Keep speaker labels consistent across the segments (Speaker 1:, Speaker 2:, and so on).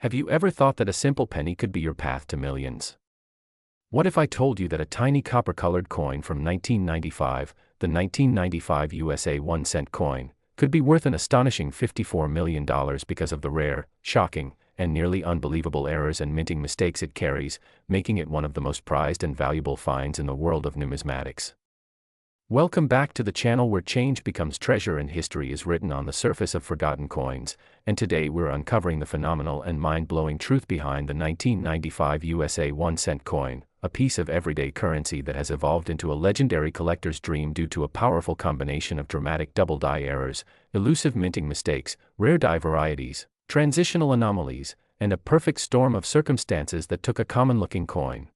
Speaker 1: Have you ever thought that a simple penny could be your path to millions? What if I told you that a tiny copper-colored coin from 1995, the 1995 USA 1-cent coin, could be worth an astonishing $54 million because of the rare, shocking, and nearly unbelievable errors and minting mistakes it carries, making it one of the most prized and valuable finds in the world of numismatics? Welcome back to the channel where change becomes treasure and history is written on the surface of forgotten coins, and today we're uncovering the phenomenal and mind-blowing truth behind the 1995 USA 1-cent coin, a piece of everyday currency that has evolved into a legendary collector's dream due to a powerful combination of dramatic double die errors, elusive minting mistakes, rare die varieties, transitional anomalies, and a perfect storm of circumstances that took a common-looking coin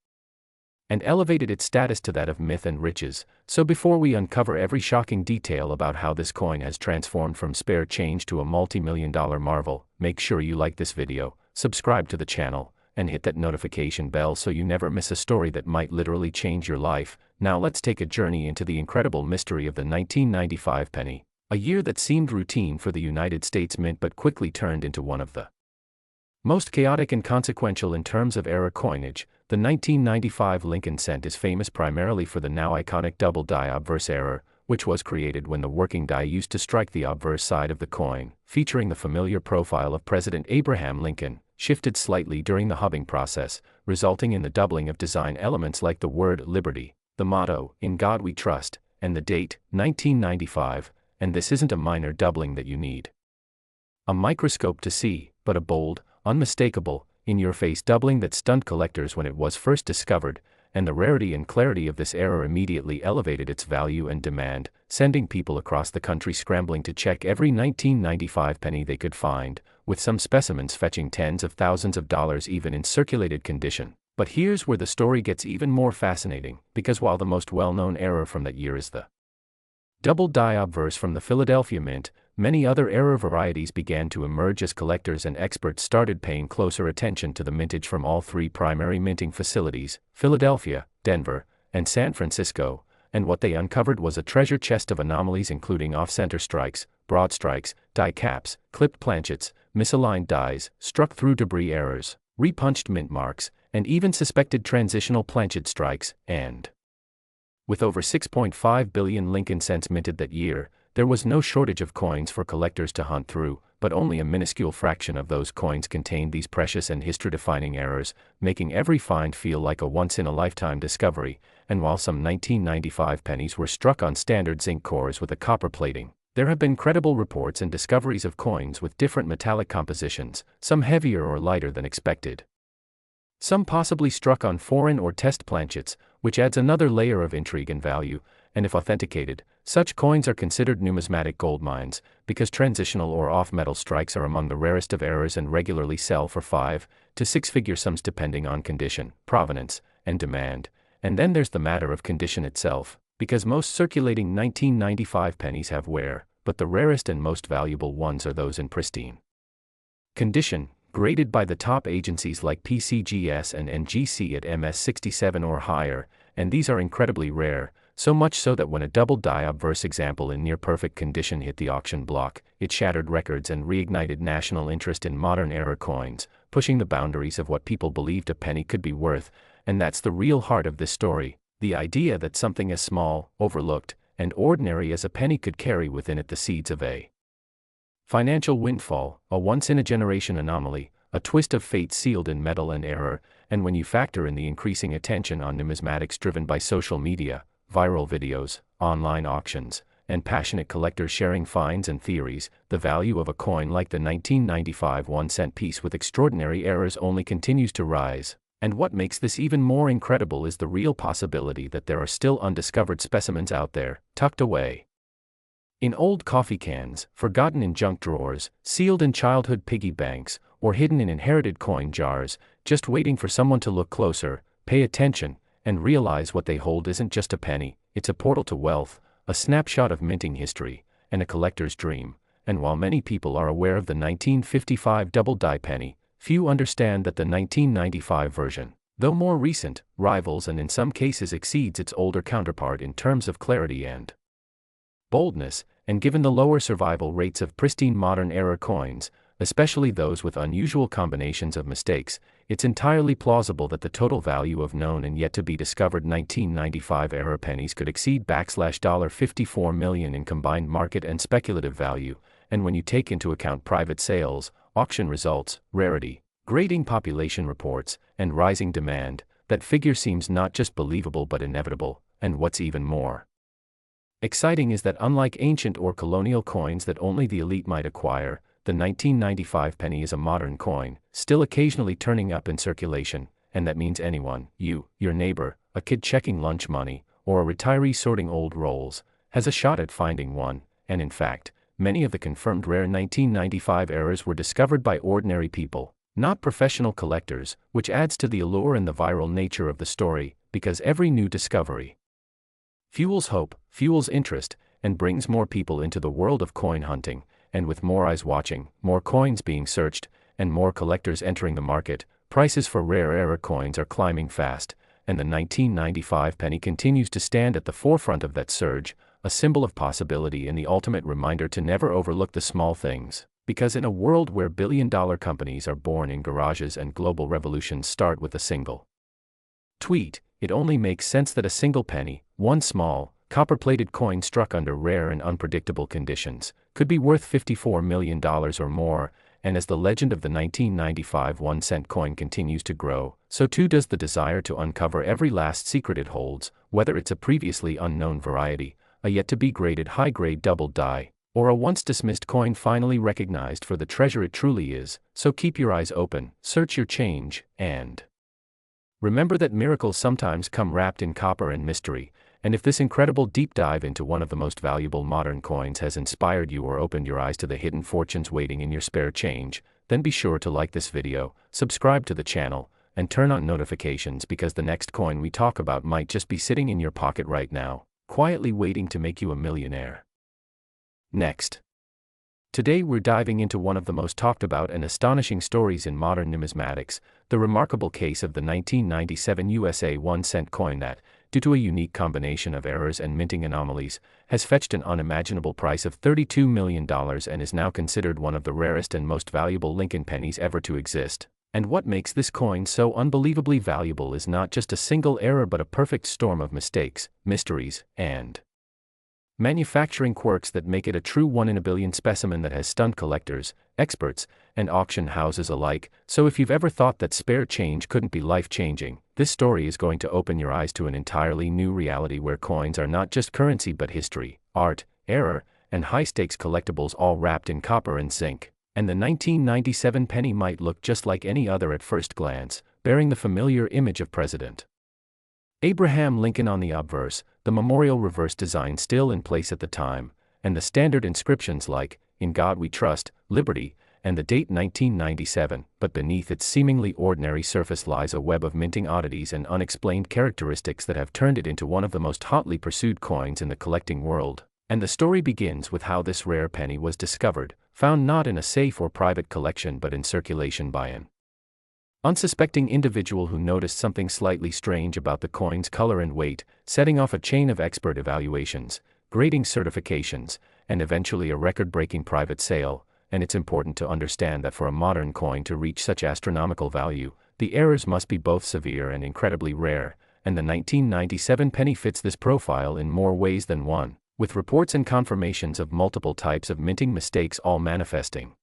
Speaker 1: and elevated its status to that of myth and riches. So before we uncover every shocking detail about how this coin has transformed from spare change to a multi-million-dollar marvel, make sure you like this video, subscribe to the channel, and hit that notification bell so you never miss a story that might literally change your life. Now let's take a journey into the incredible mystery of the 1995 penny, a year that seemed routine for the United States Mint but quickly turned into one of the most chaotic and consequential in terms of error coinage. The 1995 Lincoln cent is famous primarily for the now iconic double die obverse error, which was created when the working die used to strike the obverse side of the coin, featuring the familiar profile of President Abraham Lincoln, shifted slightly during the hubbing process, resulting in the doubling of design elements like the word liberty, the motto, "In God We Trust," and the date, 1995, and this isn't a minor doubling that you need a microscope to see, but a bold, unmistakable, in-your-face doubling that stunned collectors when it was first discovered, and the rarity and clarity of this error immediately elevated its value and demand, sending people across the country scrambling to check every 1995 penny they could find, with some specimens fetching tens of thousands of dollars even in circulated condition. But here's where the story gets even more fascinating, because while the most well-known error from that year is the double die obverse from the Philadelphia Mint, many other error varieties began to emerge as collectors and experts started paying closer attention to the mintage from all three primary minting facilities, Philadelphia, Denver, and San Francisco, and what they uncovered was a treasure chest of anomalies including off-center strikes, broad strikes, die caps, clipped planchets, misaligned dies, struck-through debris errors, repunched mint marks, and even suspected transitional planchet strikes, and with over 6.5 billion Lincoln cents minted that year, there was no shortage of coins for collectors to hunt through, but only a minuscule fraction of those coins contained these precious and history-defining errors, making every find feel like a once-in-a-lifetime discovery. And while some 1995 pennies were struck on standard zinc cores with a copper plating, there have been credible reports and discoveries of coins with different metallic compositions, some heavier or lighter than expected, some possibly struck on foreign or test planchets, which adds another layer of intrigue and value. And if authenticated, such coins are considered numismatic gold mines, because transitional or off-metal strikes are among the rarest of errors and regularly sell for 5 to 6-figure sums depending on condition, provenance, and demand. And then there's the matter of condition itself, because most circulating 1995 pennies have wear, but the rarest and most valuable ones are those in pristine condition, graded by the top agencies like PCGS and NGC at MS67 or higher, and these are incredibly rare, so much so that when a double die obverse example in near-perfect condition hit the auction block, it shattered records and reignited national interest in modern error coins, pushing the boundaries of what people believed a penny could be worth. And that's the real heart of this story, the idea that something as small, overlooked, and ordinary as a penny could carry within it the seeds of a financial windfall, a once-in-a-generation anomaly, a twist of fate sealed in metal and error. And when you factor in the increasing attention on numismatics driven by social media, viral videos, online auctions, and passionate collectors sharing finds and theories, the value of a coin like the 1995 1-cent piece with extraordinary errors only continues to rise. And what makes this even more incredible is the real possibility that there are still undiscovered specimens out there, tucked away in old coffee cans, forgotten in junk drawers, sealed in childhood piggy banks, or hidden in inherited coin jars, just waiting for someone to look closer, pay attention, and realize what they hold isn't just a penny, it's a portal to wealth, a snapshot of minting history, and a collector's dream. And while many people are aware of the 1955 double die penny, few understand that the 1995 version, though more recent, rivals and in some cases exceeds its older counterpart in terms of clarity and boldness. And given the lower survival rates of pristine modern era coins, especially those with unusual combinations of mistakes, it's entirely plausible that the total value of known and yet to be discovered 1995 era pennies could exceed $54 million in combined market and speculative value, and when you take into account private sales, auction results, rarity, grading population reports, and rising demand, that figure seems not just believable but inevitable. And what's even more exciting is that unlike ancient or colonial coins that only the elite might acquire, the 1995 penny is a modern coin, still occasionally turning up in circulation, and that means anyone, you, your neighbor, a kid checking lunch money, or a retiree sorting old rolls, has a shot at finding one, and in fact, many of the confirmed rare 1995 errors were discovered by ordinary people, not professional collectors, which adds to the allure and the viral nature of the story, because every new discovery fuels hope, fuels interest, and brings more people into the world of coin hunting, and with more eyes watching, more coins being searched, and more collectors entering the market, prices for rare era coins are climbing fast, and the 1995 penny continues to stand at the forefront of that surge, a symbol of possibility and the ultimate reminder to never overlook the small things, because in a world where billion-dollar companies are born in garages and global revolutions start with a single tweet, it only makes sense that a single penny, one small, copper-plated coin struck under rare and unpredictable conditions, could be worth $54 million or more, and as the legend of the 1995 1-cent coin continues to grow, so too does the desire to uncover every last secret it holds, whether it's a previously unknown variety, a yet-to-be graded high-grade double die, or a once-dismissed coin finally recognized for the treasure it truly is. So keep your eyes open, search your change, and remember that miracles sometimes come wrapped in copper and mystery, and if this incredible deep dive into one of the most valuable modern coins has inspired you or opened your eyes to the hidden fortunes waiting in your spare change, then be sure to like this video, subscribe to the channel, and turn on notifications because the next coin we talk about might just be sitting in your pocket right now, quietly waiting to make you a millionaire. Next. Today we're diving into one of the most talked about and astonishing stories in modern numismatics, the remarkable case of the 1997 USA 1-cent coin that, due to a unique combination of errors and minting anomalies, has fetched an unimaginable price of $32 million and is now considered one of the rarest and most valuable Lincoln pennies ever to exist. And what makes this coin so unbelievably valuable is not just a single error but a perfect storm of mistakes, mysteries, and manufacturing quirks that make it a true one-in-a-billion specimen that has stunned collectors, experts, and auction houses alike. So if you've ever thought that spare change couldn't be life-changing, this story is going to open your eyes to an entirely new reality where coins are not just currency but history, art, error, and high-stakes collectibles all wrapped in copper and zinc. And the 1997 penny might look just like any other at first glance, bearing the familiar image of President Abraham Lincoln on the obverse, the memorial reverse design still in place at the time, and the standard inscriptions like, "In God We Trust," "Liberty," and the date 1997, but beneath its seemingly ordinary surface lies a web of minting oddities and unexplained characteristics that have turned it into one of the most hotly pursued coins in the collecting world. And the story begins with how this rare penny was discovered, found not in a safe or private collection but in circulation by an unsuspecting individual who noticed something slightly strange about the coin's color and weight, setting off a chain of expert evaluations, grading certifications, and eventually a record-breaking private sale. And it's important to understand that for a modern coin to reach such astronomical value, the errors must be both severe and incredibly rare, and the 1997 penny fits this profile in more ways than one, with reports and confirmations of multiple types of minting mistakes all manifesting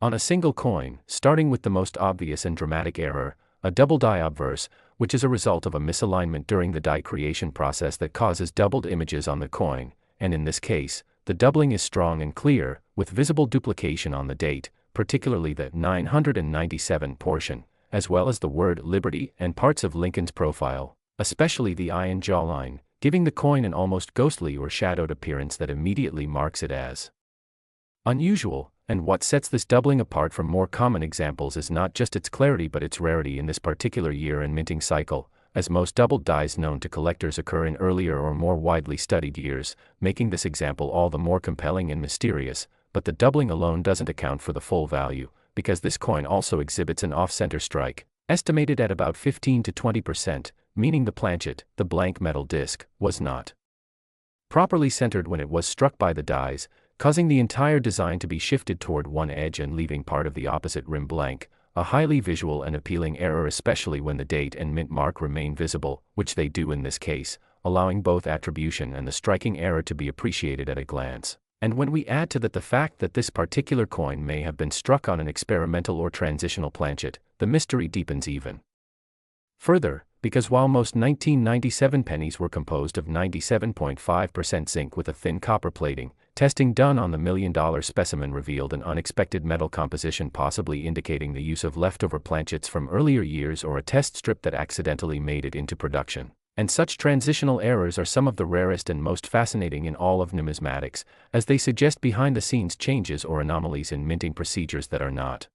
Speaker 1: on a single coin, starting with the most obvious and dramatic error, a double die obverse, which is a result of a misalignment during the die creation process that causes doubled images on the coin, and in this case, the doubling is strong and clear, with visible duplication on the date, particularly the 997 portion, as well as the word Liberty and parts of Lincoln's profile, especially the eye and jawline, giving the coin an almost ghostly or shadowed appearance that immediately marks it as unusual. And what sets this doubling apart from more common examples is not just its clarity but its rarity in this particular year and minting cycle, as most doubled dies known to collectors occur in earlier or more widely studied years, making this example all the more compelling and mysterious. But the doubling alone doesn't account for the full value, because this coin also exhibits an off-center strike, estimated at about 15 to 20%, meaning the planchet, the blank metal disc, was not properly centered when it was struck by the dies, causing the entire design to be shifted toward one edge and leaving part of the opposite rim blank, a highly visual and appealing error, especially when the date and mint mark remain visible, which they do in this case, allowing both attribution and the striking error to be appreciated at a glance. And when we add to that the fact that this particular coin may have been struck on an experimental or transitional planchet, the mystery deepens even further, because while most 1997 pennies were composed of 97.5% zinc with a thin copper plating, testing done on the $1 million specimen revealed an unexpected metal composition, possibly indicating the use of leftover planchets from earlier years or a test strip that accidentally made it into production. And such transitional errors are some of the rarest and most fascinating in all of numismatics, as they suggest behind-the-scenes changes or anomalies in minting procedures that are not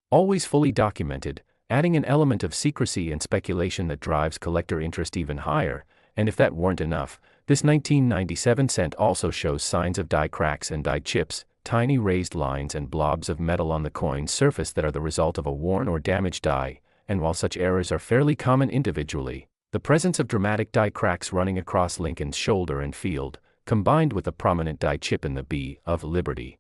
Speaker 1: always fully documented, adding an element of secrecy and speculation that drives collector interest even higher. And if that weren't enough, this 1997 cent also shows signs of die cracks and die chips, tiny raised lines and blobs of metal on the coin's surface that are the result of a worn or damaged die. And while such errors are fairly common individually, the presence of dramatic die cracks running across Lincoln's shoulder and field, combined with a prominent die chip in the B of Liberty,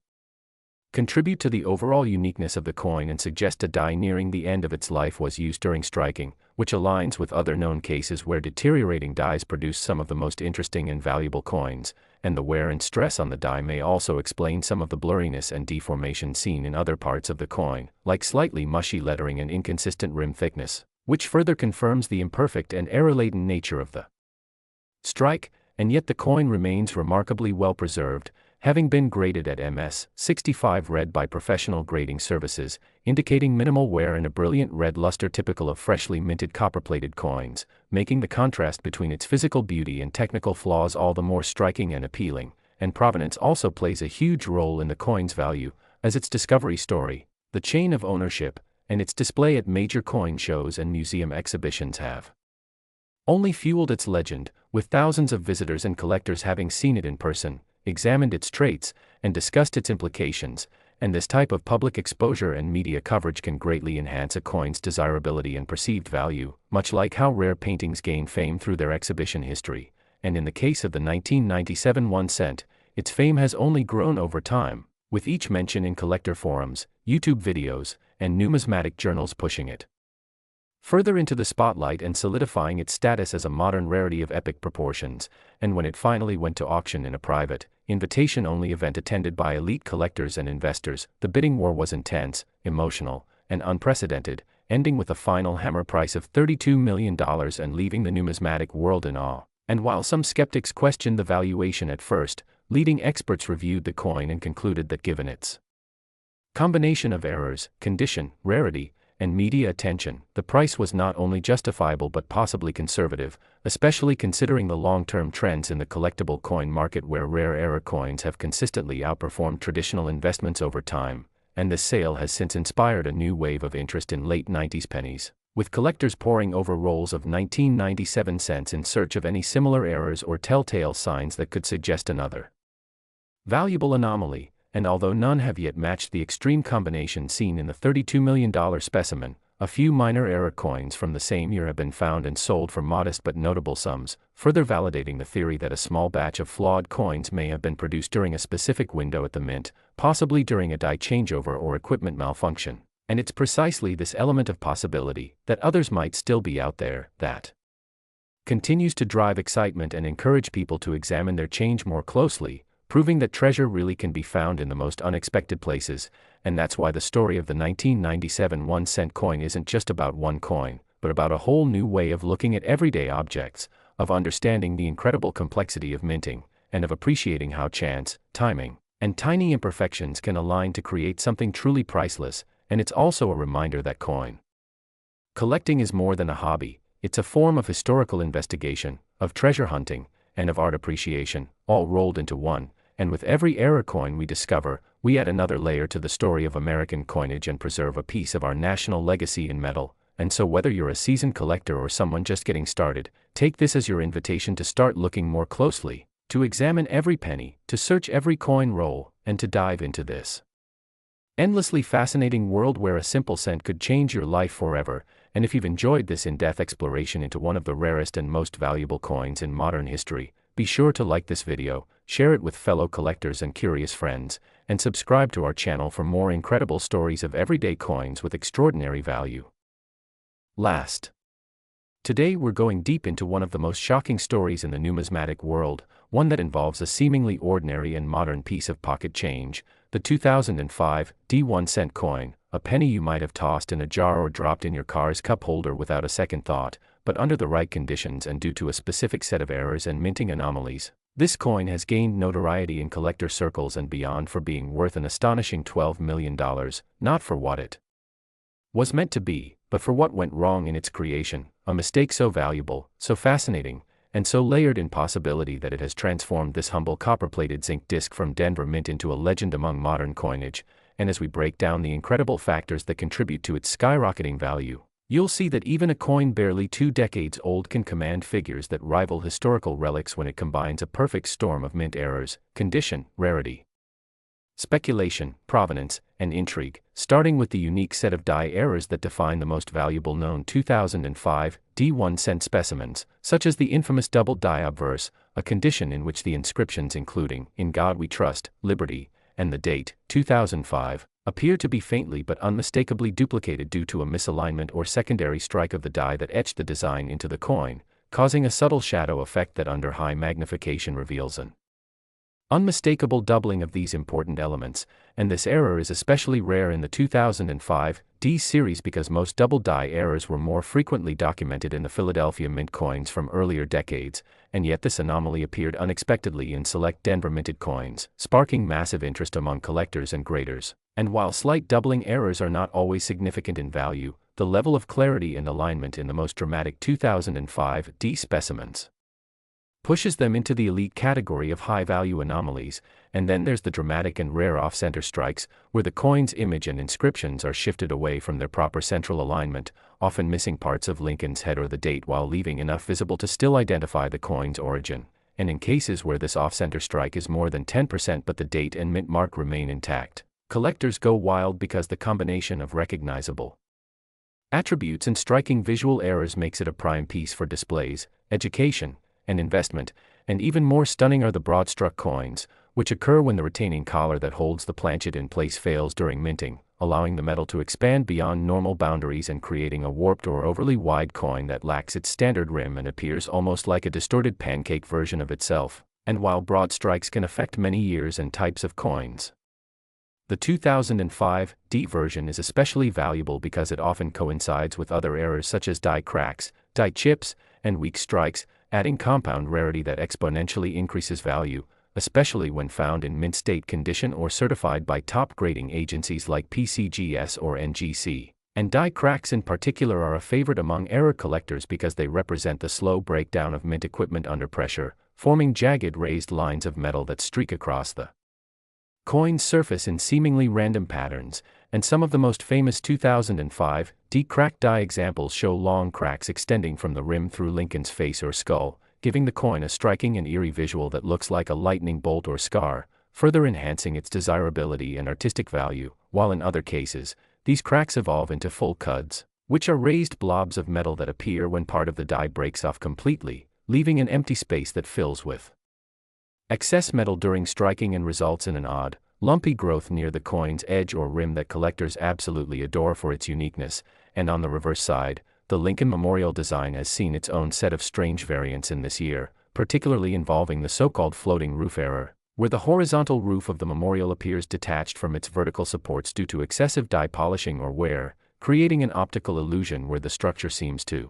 Speaker 1: contribute to the overall uniqueness of the coin and suggest a die nearing the end of its life was used during striking, which aligns with other known cases where deteriorating dies produce some of the most interesting and valuable coins, and the wear and stress on the die may also explain some of the blurriness and deformation seen in other parts of the coin, like slightly mushy lettering and inconsistent rim thickness, which further confirms the imperfect and error-laden nature of the strike. And yet the coin remains remarkably well preserved, having been graded at MS 65 red by professional grading services, indicating minimal wear and a brilliant red luster typical of freshly minted copper-plated coins, making the contrast between its physical beauty and technical flaws all the more striking and appealing. And provenance also plays a huge role in the coin's value, as its discovery story, the chain of ownership, and its display at major coin shows and museum exhibitions have only fueled its legend, with thousands of visitors and collectors having seen it in person, examined its traits, and discussed its implications. And this type of public exposure and media coverage can greatly enhance a coin's desirability and perceived value, much like how rare paintings gain fame through their exhibition history. And in the case of the 1997 1 cent, its fame has only grown over time, with each mention in collector forums, YouTube videos, and numismatic journals pushing it further into the spotlight and solidifying its status as a modern rarity of epic proportions. And when it finally went to auction in a private, invitation-only event attended by elite collectors and investors, the bidding war was intense, emotional, and unprecedented, ending with a final hammer price of $32 million and leaving the numismatic world in awe. And while some skeptics questioned the valuation at first, leading experts reviewed the coin and concluded that given its combination of errors, condition, rarity, and media attention, the price was not only justifiable but possibly conservative, especially considering the long-term trends in the collectible coin market where rare error coins have consistently outperformed traditional investments over time. And this sale has since inspired a new wave of interest in late 90s pennies, with collectors poring over rolls of 1997 cents in search of any similar errors or telltale signs that could suggest another valuable anomaly. And although none have yet matched the extreme combination seen in the $32 million specimen, a few minor error coins from the same year have been found and sold for modest but notable sums, further validating the theory that a small batch of flawed coins may have been produced during a specific window at the mint, possibly during a die changeover or equipment malfunction. And it's precisely this element of possibility, that others might still be out there, that continues to drive excitement and encourage people to examine their change more closely, proving that treasure really can be found in the most unexpected places. And that's why the story of the 1997 1 cent coin isn't just about one coin, but about a whole new way of looking at everyday objects, of understanding the incredible complexity of minting, and of appreciating how chance, timing, and tiny imperfections can align to create something truly priceless. And it's also a reminder that coin collecting is more than a hobby, it's a form of historical investigation, of treasure hunting, and of art appreciation, all rolled into one. And with every error coin we discover, we add another layer to the story of American coinage and preserve a piece of our national legacy in metal. And so whether you're a seasoned collector or someone just getting started, take this as your invitation to start looking more closely, to examine every penny, to search every coin roll, and to dive into this endlessly fascinating world where a simple cent could change your life forever. And if you've enjoyed this in-depth exploration into one of the rarest and most valuable coins in modern history, be sure to like this video, share it with fellow collectors and curious friends, and subscribe to our channel for more incredible stories of everyday coins with extraordinary value. Last. Today we're going deep into one of the most shocking stories in the numismatic world, one that involves a seemingly ordinary and modern piece of pocket change, the 2005 1-cent coin, a penny you might have tossed in a jar or dropped in your car's cup holder without a second thought, but under the right conditions and due to a specific set of errors and minting anomalies. This coin has gained notoriety in collector circles and beyond for being worth an astonishing $12 million, not for what it was meant to be, but for what went wrong in its creation, a mistake so valuable, so fascinating, and so layered in possibility that it has transformed this humble copper-plated zinc disc from Denver Mint into a legend among modern coinage. And as we break down the incredible factors that contribute to its skyrocketing value, you'll see that even a coin barely 2 decades old can command figures that rival historical relics when it combines a perfect storm of mint errors, condition, rarity, speculation, provenance, and intrigue, starting with the unique set of die errors that define the most valuable known 2005 1-cent specimens, such as the infamous double die obverse, a condition in which the inscriptions including "In God We Trust," "Liberty," and the date, 2005, appear to be faintly but unmistakably duplicated due to a misalignment or secondary strike of the die that etched the design into the coin, causing a subtle shadow effect that under high magnification reveals an unmistakable doubling of these important elements, and this error is especially rare in the 2005 D series because most double die errors were more frequently documented in the Philadelphia Mint coins from earlier decades, and yet this anomaly appeared unexpectedly in select Denver minted coins, sparking massive interest among collectors and graders. And while slight doubling errors are not always significant in value, the level of clarity and alignment in the most dramatic 2005 D specimens pushes them into the elite category of high-value anomalies. And then there's the dramatic and rare off-center strikes, where the coin's image and inscriptions are shifted away from their proper central alignment, often missing parts of Lincoln's head or the date while leaving enough visible to still identify the coin's origin. And in cases where this off-center strike is more than 10% but the date and mint mark remain intact, collectors go wild because the combination of recognizable attributes and striking visual errors makes it a prime piece for displays, education, and investment. And even more stunning are the broad-struck coins, which occur when the retaining collar that holds the planchet in place fails during minting, allowing the metal to expand beyond normal boundaries and creating a warped or overly wide coin that lacks its standard rim and appears almost like a distorted pancake version of itself. And while broad strikes can affect many years and types of coins, the 2005 D version is especially valuable because it often coincides with other errors such as die cracks, die chips, and weak strikes, adding compound rarity that exponentially increases value, especially when found in mint state condition or certified by top grading agencies like PCGS or NGC. And die cracks in particular are a favorite among error collectors because they represent the slow breakdown of mint equipment under pressure, forming jagged raised lines of metal that streak across the coin's surface in seemingly random patterns. And some of the most famous 2005 D cracked die examples show long cracks extending from the rim through Lincoln's face or skull, giving the coin a striking and eerie visual that looks like a lightning bolt or scar, further enhancing its desirability and artistic value, while in other cases, these cracks evolve into full cuds, which are raised blobs of metal that appear when part of the die breaks off completely, leaving an empty space that fills with excess metal during striking and results in an odd, lumpy growth near the coin's edge or rim that collectors absolutely adore for its uniqueness. And on the reverse side, the Lincoln Memorial design has seen its own set of strange variants in this year, particularly involving the so-called floating roof error, where the horizontal roof of the memorial appears detached from its vertical supports due to excessive die polishing or wear, creating an optical illusion where the structure seems to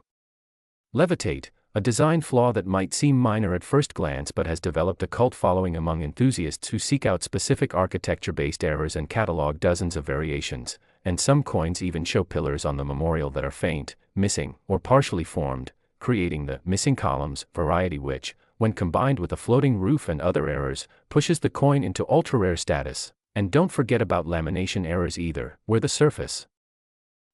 Speaker 1: levitate, a design flaw that might seem minor at first glance but has developed a cult following among enthusiasts who seek out specific architecture-based errors and catalog dozens of variations. And some coins even show pillars on the memorial that are faint, missing, or partially formed, creating the missing columns variety which, when combined with a floating roof and other errors, pushes the coin into ultra-rare status. And don't forget about lamination errors either, where the surface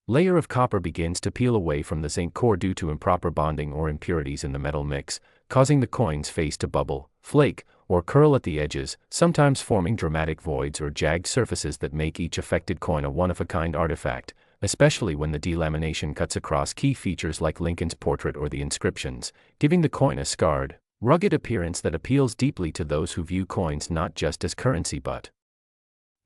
Speaker 1: layer of copper begins to peel away from the zinc core due to improper bonding or impurities in the metal mix, causing the coin's face to bubble, flake, or curl at the edges, sometimes forming dramatic voids or jagged surfaces that make each affected coin a one-of-a-kind artifact, especially when the delamination cuts across key features like Lincoln's portrait or the inscriptions, giving the coin a scarred, rugged appearance that appeals deeply to those who view coins not just as currency but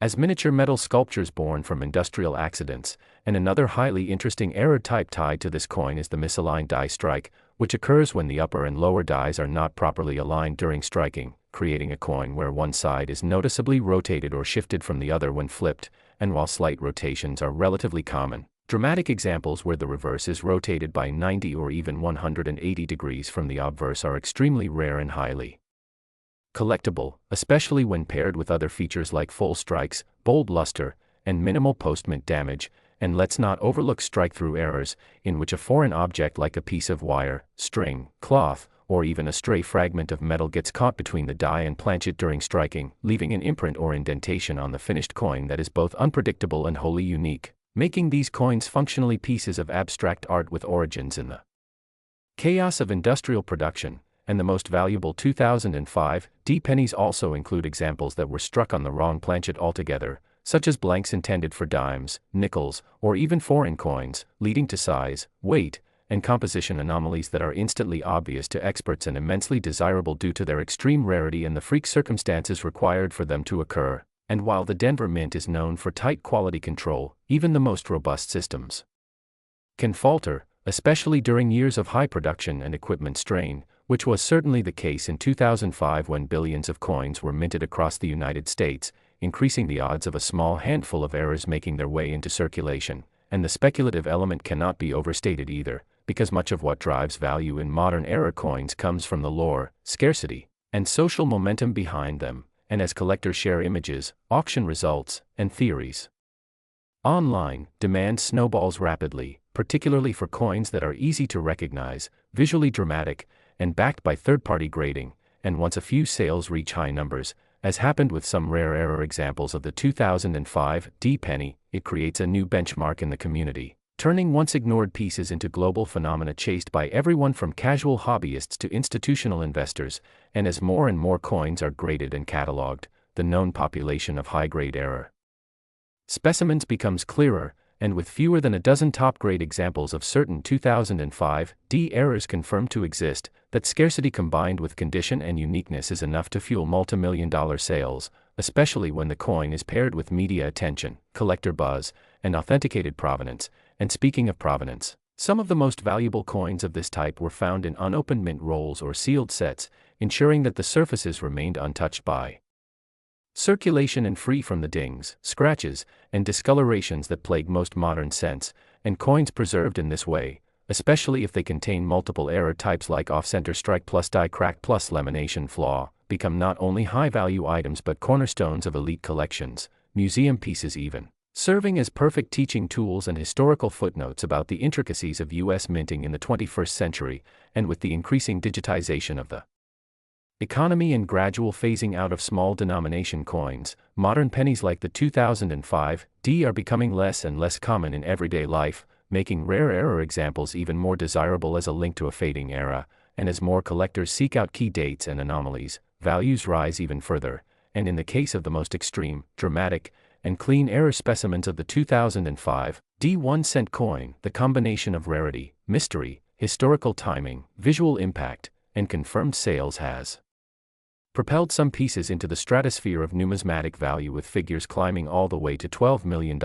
Speaker 1: as miniature metal sculptures born from industrial accidents. And another highly interesting error type tied to this coin is the misaligned die strike, which occurs when the upper and lower dies are not properly aligned during striking, creating a coin where one side is noticeably rotated or shifted from the other when flipped. And while slight rotations are relatively common, dramatic examples where the reverse is rotated by 90 or even 180 degrees from the obverse are extremely rare and highly collectible, especially when paired with other features like full strikes, bold luster, and minimal post-mint damage. And let's not overlook strike-through errors, in which a foreign object like a piece of wire, string, cloth, or even a stray fragment of metal gets caught between the die and planchet during striking, leaving an imprint or indentation on the finished coin that is both unpredictable and wholly unique, making these coins functionally pieces of abstract art with origins in the chaos of industrial production. And the most valuable 2005 D pennies also include examples that were struck on the wrong planchet altogether, such as blanks intended for dimes, nickels, or even foreign coins, leading to size, weight, and composition anomalies that are instantly obvious to experts and immensely desirable due to their extreme rarity and the freak circumstances required for them to occur. And while the Denver Mint is known for tight quality control, even the most robust systems can falter, especially during years of high production and equipment strain, which was certainly the case in 2005 when billions of coins were minted across the United States, increasing the odds of a small handful of errors making their way into circulation. And the speculative element cannot be overstated either, because much of what drives value in modern era coins comes from the lore, scarcity, and social momentum behind them. And as collectors share images, auction results, and theories online, demand snowballs rapidly, particularly for coins that are easy to recognize, visually dramatic, and backed by third-party grading. And once a few sales reach high numbers, as happened with some rare error examples of the 2005 D penny, it creates a new benchmark in the community, turning once ignored pieces into global phenomena chased by everyone from casual hobbyists to institutional investors. And as more and more coins are graded and cataloged, the known population of high-grade error specimens becomes clearer, and with fewer than a dozen top-grade examples of certain 2005 D errors confirmed to exist, that scarcity combined with condition and uniqueness is enough to fuel multi-million-dollar sales, especially when the coin is paired with media attention, collector buzz, and authenticated provenance. And speaking of provenance, some of the most valuable coins of this type were found in unopened mint rolls or sealed sets, ensuring that the surfaces remained untouched by circulation and free from the dings, scratches, and discolorations that plague most modern cents. And coins preserved in this way, especially if they contain multiple error types like off-center strike plus die crack plus lamination flaw, become not only high-value items but cornerstones of elite collections, museum pieces even, serving as perfect teaching tools and historical footnotes about the intricacies of U.S. minting in the 21st century. And with the increasing digitization of the economy and gradual phasing out of small denomination coins, modern pennies like the 2005 D are becoming less and less common in everyday life, making rare error examples even more desirable as a link to a fading era. And as more collectors seek out key dates and anomalies, values rise even further. And in the case of the most extreme, dramatic, and clean error specimens of the 2005 D 1-cent coin, the combination of rarity, mystery, historical timing, visual impact, and confirmed sales has propelled some pieces into the stratosphere of numismatic value, with figures climbing all the way to $12 million,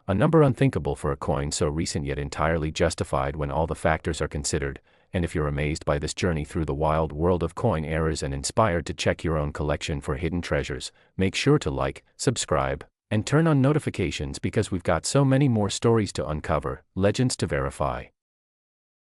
Speaker 1: a number unthinkable for a coin so recent yet entirely justified when all the factors are considered. And if you're amazed by this journey through the wild world of coin errors and inspired to check your own collection for hidden treasures, make sure to like, subscribe, and turn on notifications, because we've got so many more stories to uncover, legends to verify,